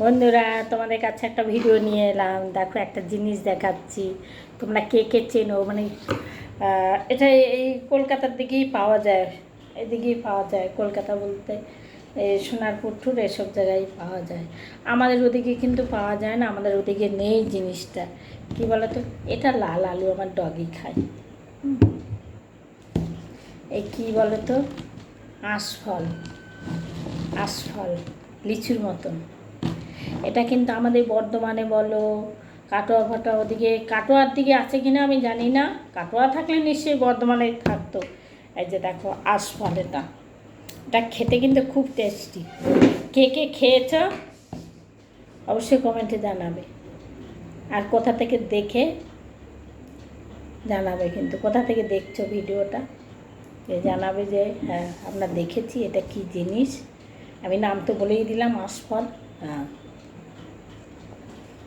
বন্ধুরা, তোমাদের কাছে একটা ভিডিও নিয়ে এলাম। দেখো, একটা জিনিস দেখাচ্ছি। তোমরা কে কে চেনো? মানে এটা এই কলকাতার দিকেই পাওয়া যায়, এদিকেই পাওয়া যায়। কলকাতা বলতে এই সোনারপুর টুর এসব জায়গায় পাওয়া যায়। আমাদের ওদিকে কিন্তু পাওয়া যায় না, আমাদের ওদিকে নেই জিনিসটা। কি বলো তো? এটা লাল আলু, আমার ডগি খায়। এই কি বলো তো? আঁশফল, আঁশফল, লিচুর মতন। এটা কিন্তু আমাদের বর্ধমানে বলো, কাটোয়া ফাটোয়া ওদিকে, কাটোয়ার দিকে আছে কিনা আমি জানি না। কাটোয়া থাকলে নিশ্চয়ই বর্ধমানে থাকতো। এই যে দেখো, আঁশফল। এটা এটা খেতে কিন্তু খুব টেস্টি। কে কে খেয়েছ অবশ্যই কমেন্টে জানাবে। আর কোথা থেকে দেখে জানাবে, কিন্তু কোথা থেকে দেখছো ভিডিওটা জানাবে যে হ্যাঁ আমরা দেখেছি। এটা কি জিনিস আমি নাম তো বলেই দিলাম, আঁশফল। হ্যাঁ,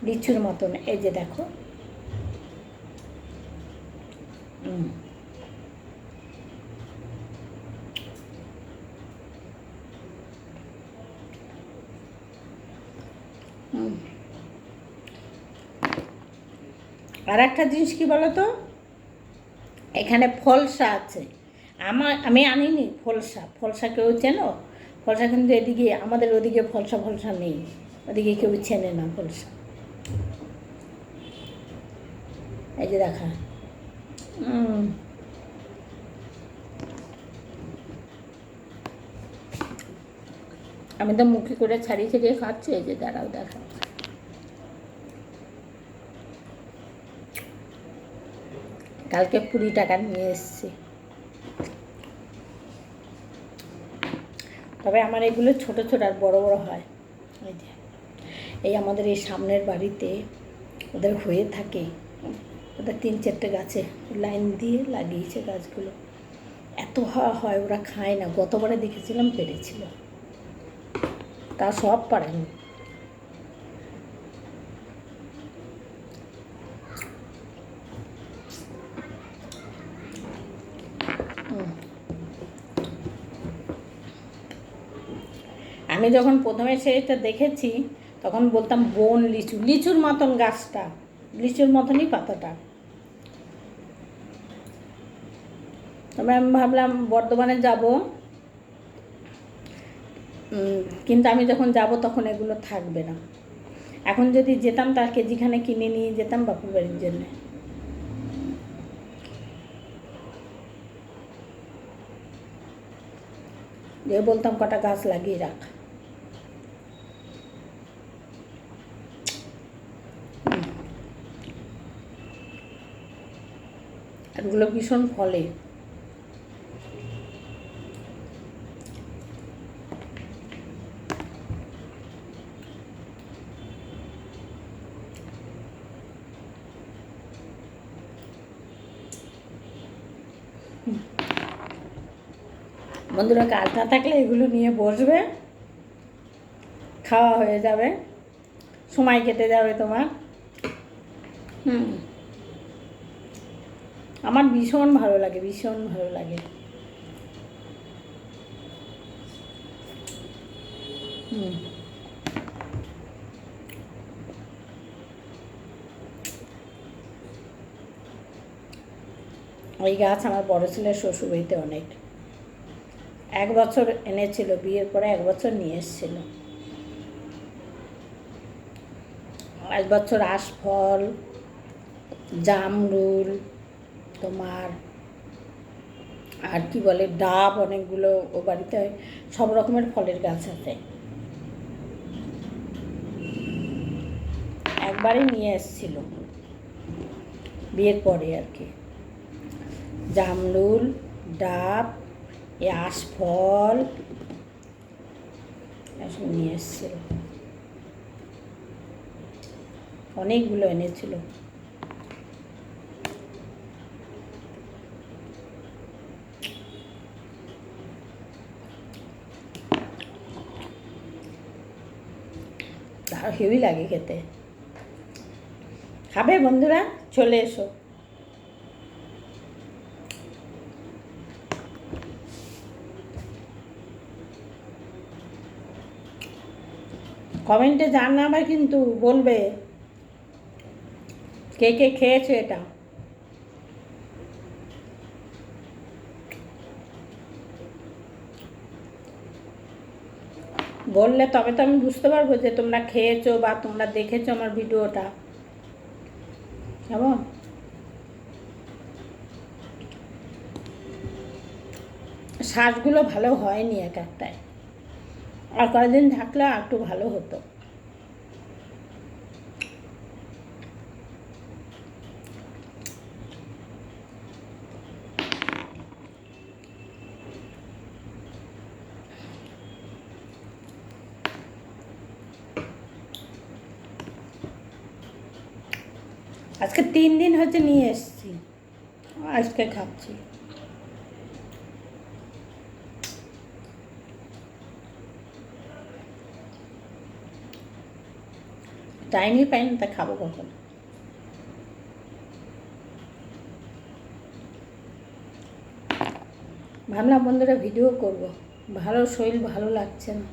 লিচুর মতন। এই যে দেখো, আর একটা জিনিস কি বলো তো, এখানে ফলসা আছে। আমি আনিনি ফলসা। ফলসা কেউ চেনো? ফলসা কিন্তু এদিকে, আমাদের ওদিকে ফলসা ফলসা নেই, ওদিকে কেউ চেনে না ফলসা। এই যে দেখা, আমি তো মুখে করে ছাড়িয়ে ছাড়িয়ে খাচ্ছি। এই যে দাঁড়াও, দেখা। কালকে 20 টাকা নিয়ে এসছি। তবে আমার এগুলো ছোট ছোট আর বড় বড় হয়। এই যে এই আমাদের এই সামনের বাড়িতে ওদের হয়ে থাকে, ওদের 3-4টে গাছে লাইন দিয়ে লাগিয়েছে গাছগুলো। এত হওয়া হয়, ওরা খায় না। গতবারে দেখেছিলাম পেরেছিল, তা সব পারেনি। আমি যখন প্রথমে সেটা দেখেছি তখন বলতাম বন লিচু, লিচুর মতন গাছটা, লিচুর মতনই পাতাটা। তবে আমি ভাবলাম বর্ধমানে যাব, কিন্তু আমি যখন যাব তখন এগুলো থাকবে না। এখন যদি যেতাম তার কেজিখানে কিনে নিয়ে যেতাম বাপুর বাড়ির জন্যে। যে বলতাম কটা গাছ লাগিয়ে রাখ। এগুলো ভীষণ ফলে। বন্ধুরা, কাজ না থাকলে এগুলো নিয়ে বসবে, খাওয়া হয়ে যাবে, সময় কেটে যাবে তোমার। আমার ভীষণ ভালো লাগে, ভীষণ ভালো লাগে। ওই গাছ আমার বড় ছেলের শ্বশুরবাড়িতে অনেক। 1 বছর এনেছিল, বিয়ের পরে 1 বছর নিয়ে এসেছিল। 1 বছর আঁশফল, জামরুল, তোমার আর কি বলে ডাব, অনেকগুলো ও বাড়িতে সব রকমের ফলের গাছ আছে। একবারই নিয়ে এসেছিল বিয়ের পরে আর কি। জামরুল, ডাব, এই আঁশফল এসব নিয়ে এসেছিল, অনেকগুলো এনেছিল। তার হেভি লাগে খেতে। খাবে বন্ধুরা? চলে এসো। কমেন্টে জানাবে, কিন্তু বলবে কে কে খেয়েছে এটা। বললে তবে তো আমি বুঝতে পারবো যে তোমরা খেয়েছো বা তোমরা দেখেছো আমার ভিডিওটা। কেমন? শ্বাসগুলো ভালো হয়নি এক একটায়, আর কয়েকদিন থাকলে আর একটু ভালো হতো। আজকে 3 দিন হচ্ছে নিয়ে এসেছি, আজকে খাচ্ছি। টাইমই পাই না, তা খাবো কখন? ভাবলাম বন্ধুরা ভিডিও করব, ভালো শরীর ভালো লাগছে না,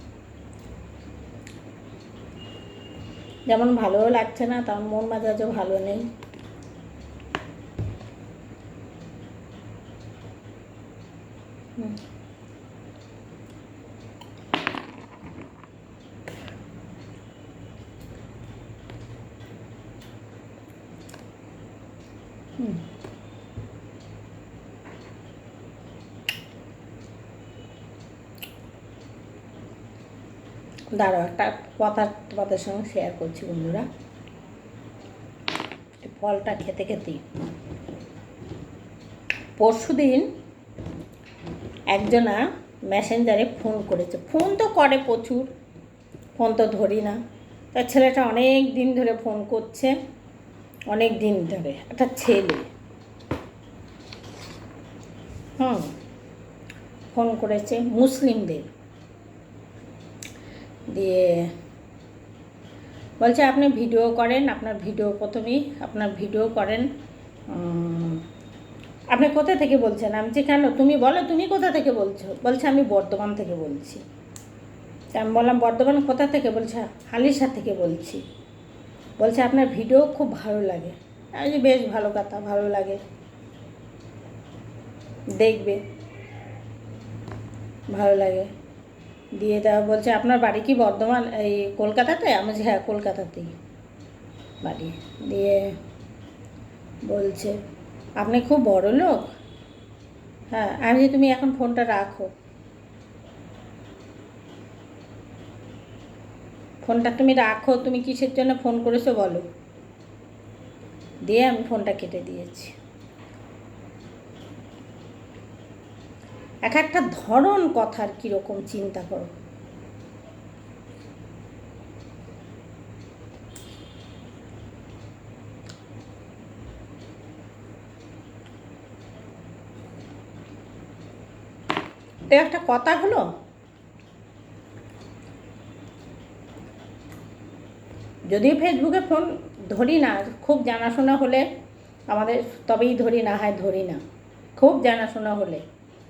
যেমন ভালোও লাগছে না তেমন মন মেজাজও ভালো নেই। হুম। হুম। দাঁড়াও, একটা কথা তোমাদের সঙ্গে শেয়ার করছি বন্ধুরা। ফলটা খেতে খেতেই পরশুদিন একজনা মেসেঞ্জারে ফোন করেছে। ফোন তো করে প্রচুর, ফোন তো ধরি না। তার ছেলেটা অনেক দিন ধরে ফোন করছে, অনেক দিন ধরে। একটা ছেলে ফোন করেছে মুসলিমদের, দিয়ে বলছে আপনি ভিডিও করেন, আপনার ভিডিও প্রথমেই আপনার ভিডিও করেন, আপনি কোথা থেকে বলছেন? আমি যে কেন, তুমি বলো তুমি কোথা থেকে বলছো? বলছে আমি বর্ধমান থেকে বলছি। তা আমি বললাম বর্ধমান কোথা থেকে? বলছে হালিশা থেকে বলছি। বলছে আপনার ভিডিও খুব ভালো লাগে। আমি যে বেশ ভালো কথা, ভালো লাগে, দেখবে, ভালো লাগে। দিয়ে তা বলছে আপনার বাড়ি কি বর্ধমান, এই কলকাতাতে? আমি বলছি হ্যাঁ কলকাতাতেই বাড়ি। দিয়ে বলছে আপনি খুব বড় লোক? হ্যাঁ। আমি যে তুমি এখন ফোনটা রাখো, ফোনটা তুমি রাখো, তুমি কিসের জন্য ফোন করেছো বলো। দিয়ে আমি ফোনটা কেটে দিয়েছি। এক একটা ধরন কথার কীরকম চিন্তা করো। তো একটা কথা হলো, যদিও ফেসবুকে ফোন ধরি না, খুব জানাশোনা হলে আমাদের তবেই ধরি, না হয় ধরি না। খুব জানাশোনা হলে,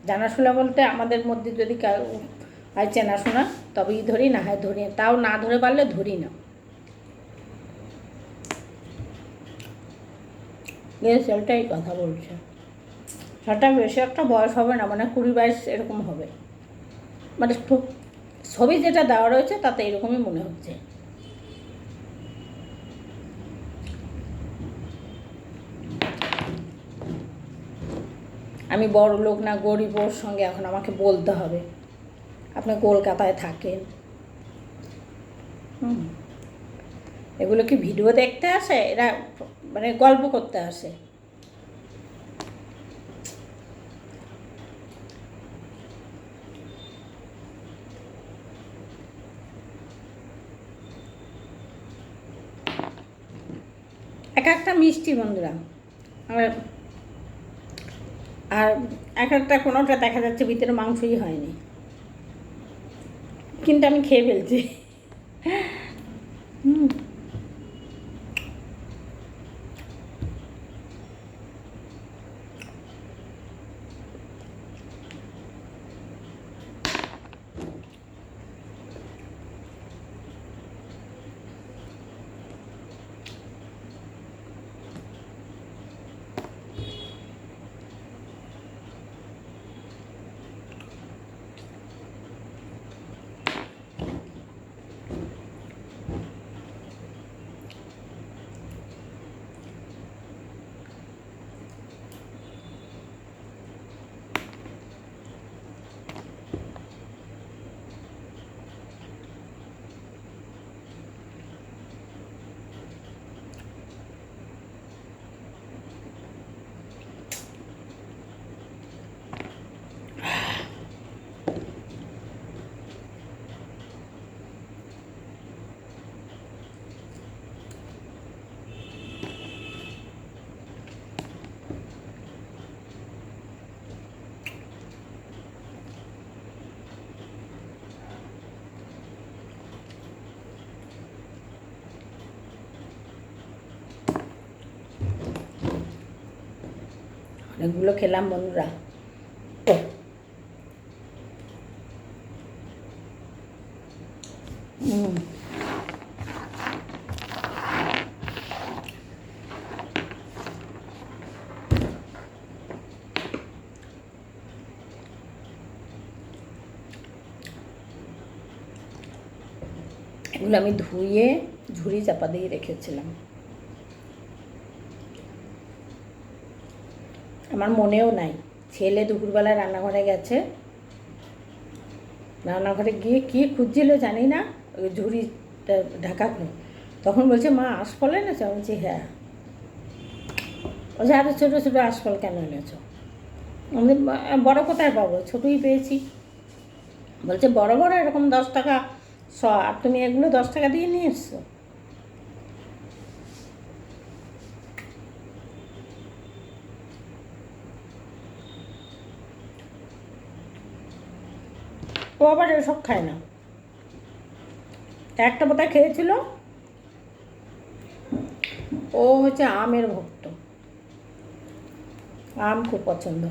জানাশোনা বলতে আমাদের মধ্যে যদি হয় চেনাশোনা তবেই ধরি, না হয় ধরি না। তাও না ধরে পারলে ধরি না। ছেলেটাই কথা বলছে, সেটা বেশি একটা বয়স হবে না, মানে 20-22 এরকম হবে। মানে ছবি যেটা দেওয়া রয়েছে তাতে এরকমই মনে হচ্ছে। আমি বড় লোক না গরিব, ওর সঙ্গে এখন আমাকে বলতে হবে আপনি কলকাতায় থাকেন। এগুলো কি ভিডিও দেখতে আসে? এরা মানে গল্প করতে আসে। এক একটা মিষ্টি বন্ধুরা, আর এক একটা কোনোটা দেখা যাচ্ছে ভিতরে মাংসই হয়নি, কিন্তু আমি খেয়ে ফেলছি। অনেকগুলো খেলাম বন্ধুরা। এগুলো আমি ধুয়ে ঝুড়ি চাপা দিয়ে রেখেছিলাম। আমার মনেও নাই, ছেলে দুপুরবেলা রান্নাঘরে গেছে, রান্নাঘরে গিয়ে কী খুঁজছিল জানি না, ওই ঝুড়িটা ঢাকানো, তখন বলছে মা আঁশফল এনেছো? আমি বলছি হ্যাঁ। বলছে আরও ছোটো ছোটো আঁশফল কেন এনেছো? আমি বড় কোথায় পাবো, ছোটোই পেয়েছি। বলছে বড় বড় এরকম 10 টাকা শ, আর তুমি এগুলো 10 টাকা দিয়ে নিয়ে এসছো। ও আবার এসব খায় না, একটা বোধহয় খেয়েছিল, ও হচ্ছে আমের ভক্ত, আম খুব পছন্দ।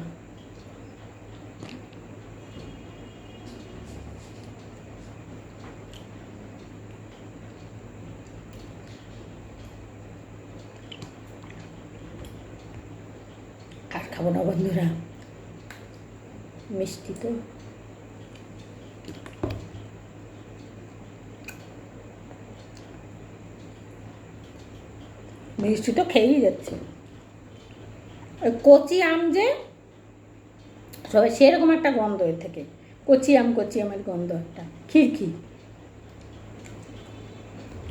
আর খাবো না বন্ধুরা, মিষ্টি তো। মিষ্টি তো খেয়েই যাচ্ছে। ওই কচি আম যে সবাই, সেরকম একটা গন্ধ এর থেকে, কচি আমের গন্ধ, একটা খিরখির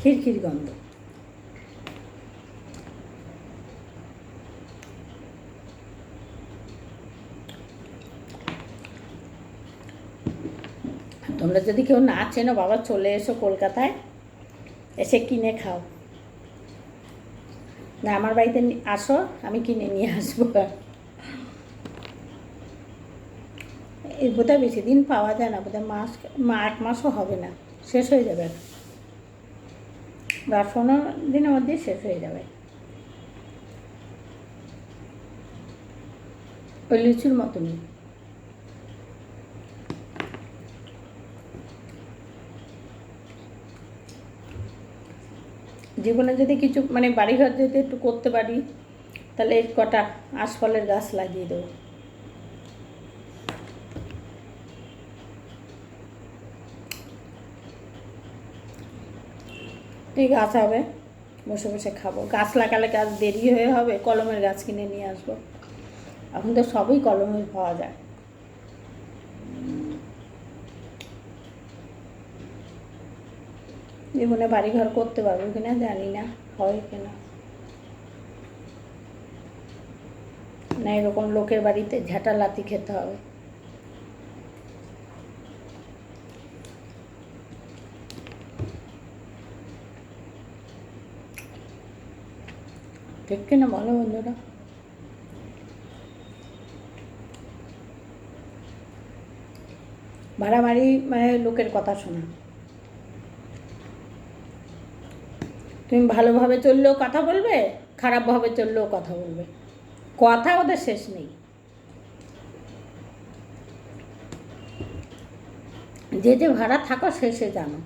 খিরখির গন্ধ। তোমরা যদি কেউ না চেনো বাবা, চলে এসো কলকাতায়, এসে কিনে খাও। না আমার বাড়িতে আসো, আমি কিনে নিয়ে আসবো। এই বোধহয় বেশি দিন পাওয়া যায় না, বোধহয় 1 মাসও হবে না, শেষ হয়ে যাবে, 10-15 দিনের মধ্যেই শেষ হয়ে যাবে। ওই লিচুর মতনই। জীবনে যদি কিছু মানে বাড়িঘর যদি একটু করতে পারি, তাহলে এই কটা আঁশফলের গাছ লাগিয়ে দেবো। এই গাছ হবে, বসে বসে খাবো। গাছ লাগালে গাছ দেরি হয়ে হবে, কলমের গাছ কিনে নিয়ে আসবো। এখন তো সবই কলমের পাওয়া যায়। জীবনে বাড়িঘর করতে পারবো কিনা জানি না, হয় কিনা না, এরকম লোকের বাড়িতে ঝাঁটা লাথি খেতে হবে। ঠিক কিনা বলো বন্ধুরা? ভাড়া বাড়ি মানে লোকের কথা শোনা, তুমি ভালোভাবে চললেও কথা বলবে, খারাপভাবে চললেও কথা বলবে, কথা ওদের শেষ নেই। যে যে ভাড়া থাকো সে জানো।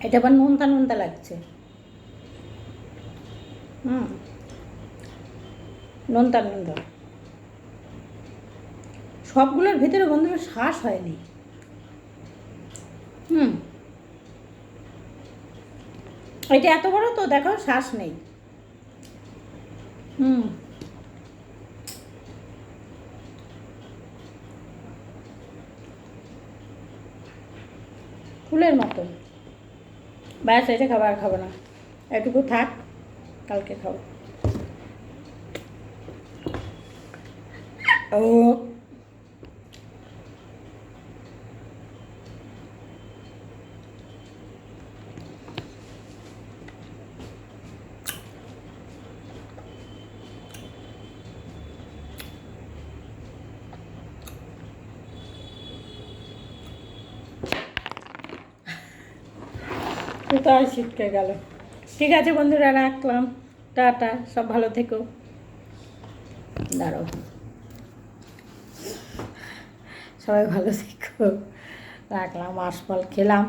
এটা আবার নোনতা নোনতা লাগছে। নোনতা নোনতা, সবগুলোর ভিতরে বন্ধুরা শ্বাস হয়নি। এটা এত বড় তো দেখো, শ্বাস নেই। ফুলের মতন। ব্যাস, এটা খাবার খাবো না, এটুকু থাক, কালকে খাবো। ও কোথায় ছিটকে গেল। ঠিক আছে বন্ধুরা, রাখলাম, টাটা, সব ভালো থেকো। দাঁড়াও, সবাই ভালো থেকো, রাখলাম, আঁশফল খেলাম।